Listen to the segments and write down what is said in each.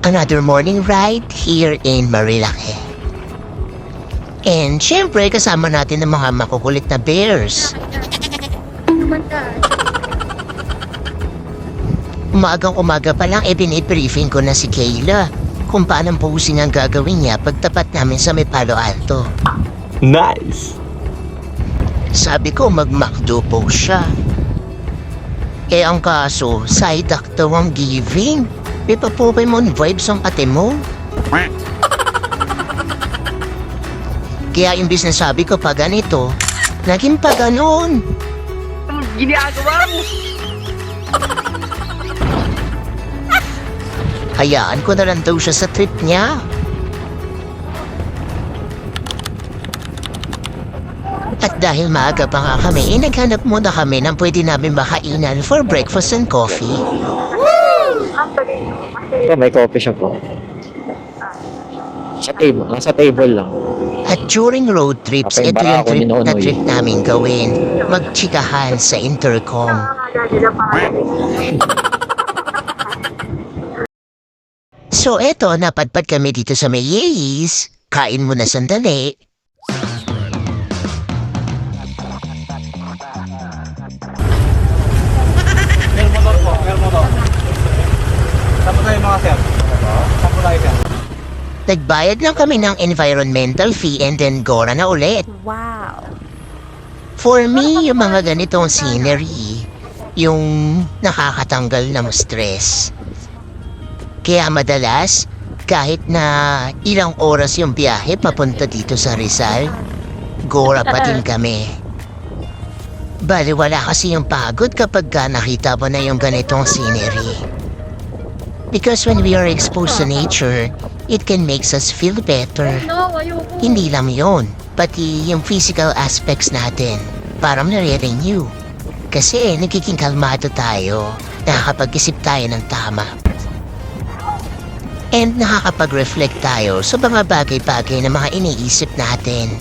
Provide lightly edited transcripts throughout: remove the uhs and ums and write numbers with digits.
Another morning ride here in Marilake. And syempre, kasama natin ang mga makukulit na bears. Umagang-umaga pa lang, binibriefing ko na si Kayla kung paano posing ang gagawin niya pagtapat namin sa may Palo Alto. Nice! Sabi ko, mag-McDo pose siya. Ang kaso, side act daw ang giving. May pa-Pokemon vibes ang ate mo. Kaya imbis na sabi ko pa ganito, naging pa ganon. Ginagawa mo! Hayaan ko na lang daw siya sa trip niya. At dahil maaga pa nga kami, naghanap muna kami ng pwede namin makainan for breakfast and coffee. Ito, may coffee shop po. Sa table lang. At during road trips, Okay, ito yung baka ako trip na ninunoy. trip namin gawin. Magtsikahan sa intercom. So eto, napadpad kami dito sa may Yeis. Kain muna sandali. Nagbayad lang kami ng environmental fee and then gora na ulit. Wow. For me, yung mga ganitong scenery, yung nakakatanggal ng stress. Kaya madalas, kahit na ilang oras yung biyahe papunta dito sa Rizal, gora pa din kami. Bali wala kasi yung pagod kapag nakita mo na yung ganitong scenery. Because when we are exposed to nature, it can make us feel better. Hindi lang yun, pati yung physical aspects natin, parang nare-renew. Kasi nagiging kalmado tayo, nakakapag-isip tayo ng tama. And nakakapag-reflect tayo sa mga bagay-bagay na mga iniisip natin.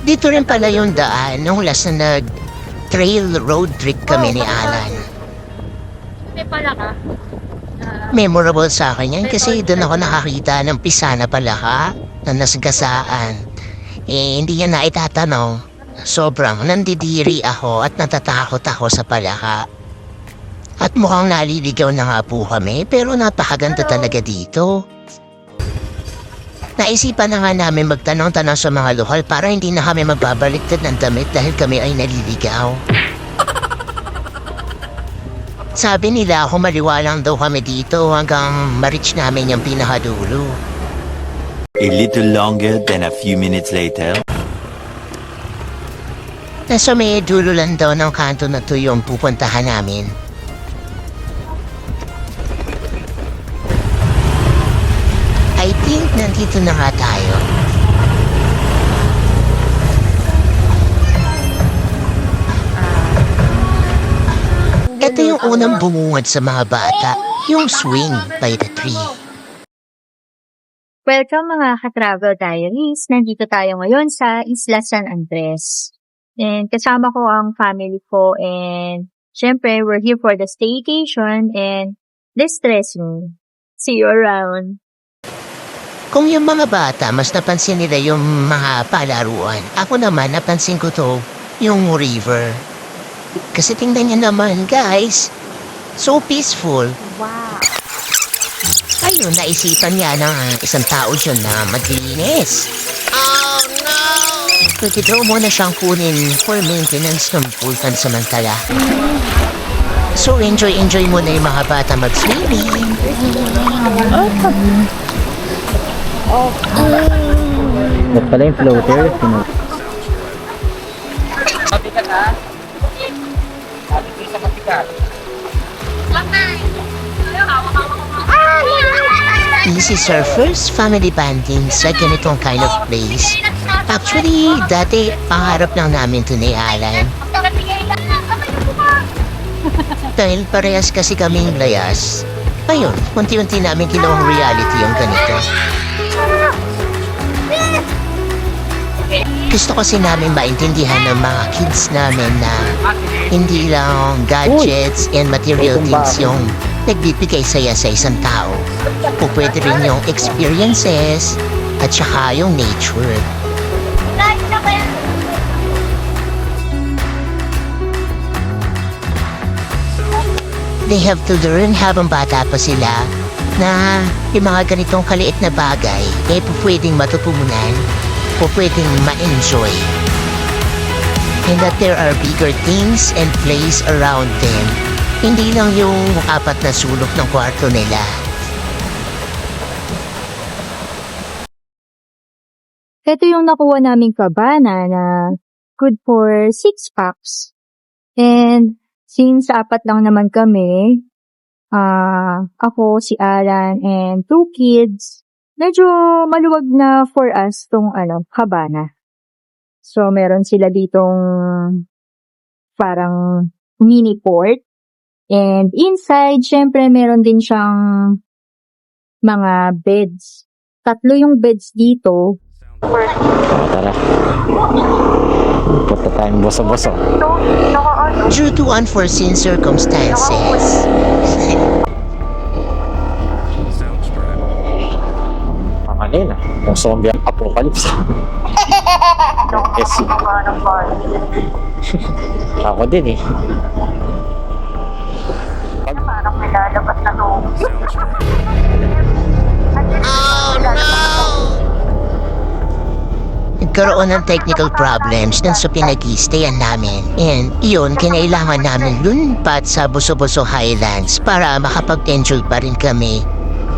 Dito rin pala yung daan nung last na nag-trail road trip kami ni Alan. May pala ka? Memorable sa akin yan kasi doon ako nakakita ng Pisana Palaka na nasagasaan. Hindi yan na itatanong. Sobrang nandidiri ako at natatakot ako sa palaka. At mukhang naliligaw na nga po kami pero napakaganda talaga dito. Naisipan na nga namin magtanong-tanong sa mga lokal para hindi na kami magbabaliktad ng damit dahil kami ay naliligaw. Sabi nila kung maliwalang daw kami dito hanggang ma-reach namin yung pinakadulo. A little longer than a few minutes later. Nasa may dulo lang daw ng kanto na to yung pupuntahan namin. I think nandito na nga tayo. Ito yung unang bumungad sa mga bata, yung swing by the tree. Welcome mga ka-travel diaries. Nandito tayo ngayon sa Isla San Andres. And kasama ko ang family ko and syempre we're here for the staycation and distress me. See you around. Kung yung mga bata, mas napansin nila yung mga palaruan. Ako naman, napansin ko to, yung river. Kasi tingnan niyo naman, guys. So peaceful. Wow. Ayun, naisipan niya ng isang tao dyan na maglinis. Oh, no! Pwede daw muna siyang kunin for maintenance ng pulkan samantala. So, enjoy muna yung mga bata mag-swimming. Ba't pala yung floater? Mabigat ha? Sabi ko sa mabigat. This is our first family banding sa ganitong kind of place. Actually, dati pangarap lang namin ito ni Alan. Dahil parehas kasi kaming layas. Ayun, unti-unti namin ginawang reality yung ganito. Gusto kasi namin maintindihan ng mga kids namin na hindi lang gadgets and material things yung nagbibigay saya sa isang tao. O pwede rin yung experiences at saka yung nature. They have to learn habang bata pa sila na yung mga ganitong kaliit na bagay ay pwedeng matutunan o pwedeng ma-enjoy. And that there are bigger things and plays around them. Hindi lang yung 4 na sulok ng kwarto nila. Ito yung nakuha naming cabana na good for 6 packs. And since 4 lang naman kami, ako, si Alan, and 2 kids, medyo maluwag na for us tong cabana. So, meron sila ditong parang mini port. And inside, syempre, meron din siyang mga beds. 3 yung beds dito. Tara. Punta tayong boso-boso. Due to unforeseen circumstances. Panganin ah. Yung zombie apocalypse. Yes. Ako din eh. Parang may lalabas na to. Nagkaroon ng technical problems dun sa pinag-i-stayan namin. And iyon, kinailangan namin lumpat sa Boso-Boso Highlands para makapag-enjoy pa rin kami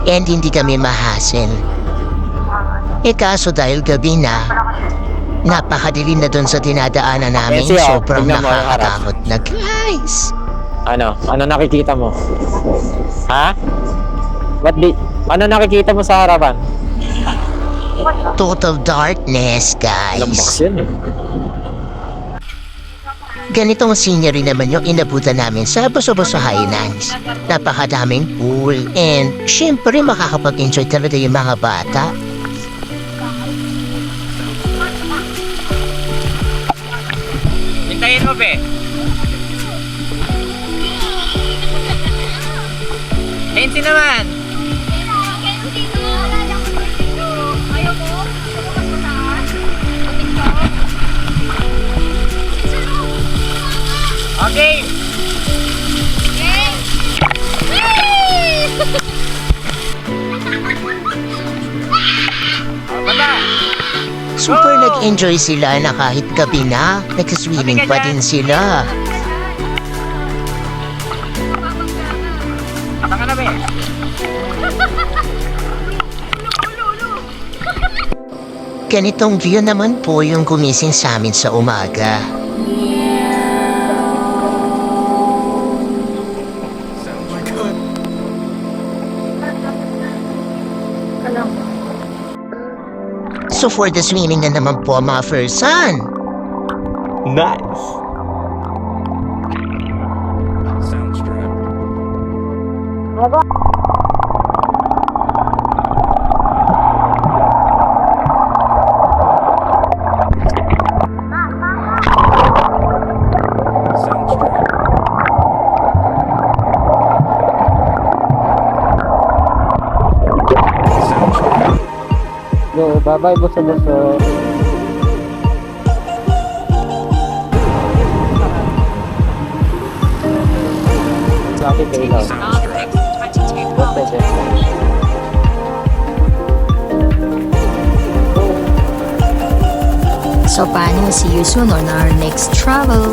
and hindi kami ma-hassle. Kaso dahil gabi na, napakadilim na dun sa dinadaanan namin, Messi, oh, sobrang tignan mo yung nakakatakot na guys. Ano? Ano nakikita mo? Ha? Ano nakikita mo sa harapan? Total darkness, Lambaks guys. yun eh. Ganitong scenery naman yung inabutan namin sa Boso-Boso Highlands. Napakadaming pool and syempre makakapag-enjoy talaga yung mga bata. Hintayin mo, be. Nancy naman. Okay. Super nag-enjoy sila na kahit gabi na, nag-swimming pa din sila. Aka ka na, be. Ganitong view naman po yung gumising sa amin sa umaga. So for the swimming na naman po mga first son. Nice. Go, bye-bye, boso-boso. Sa akin kayo lang. So paano, see you soon on our next travel.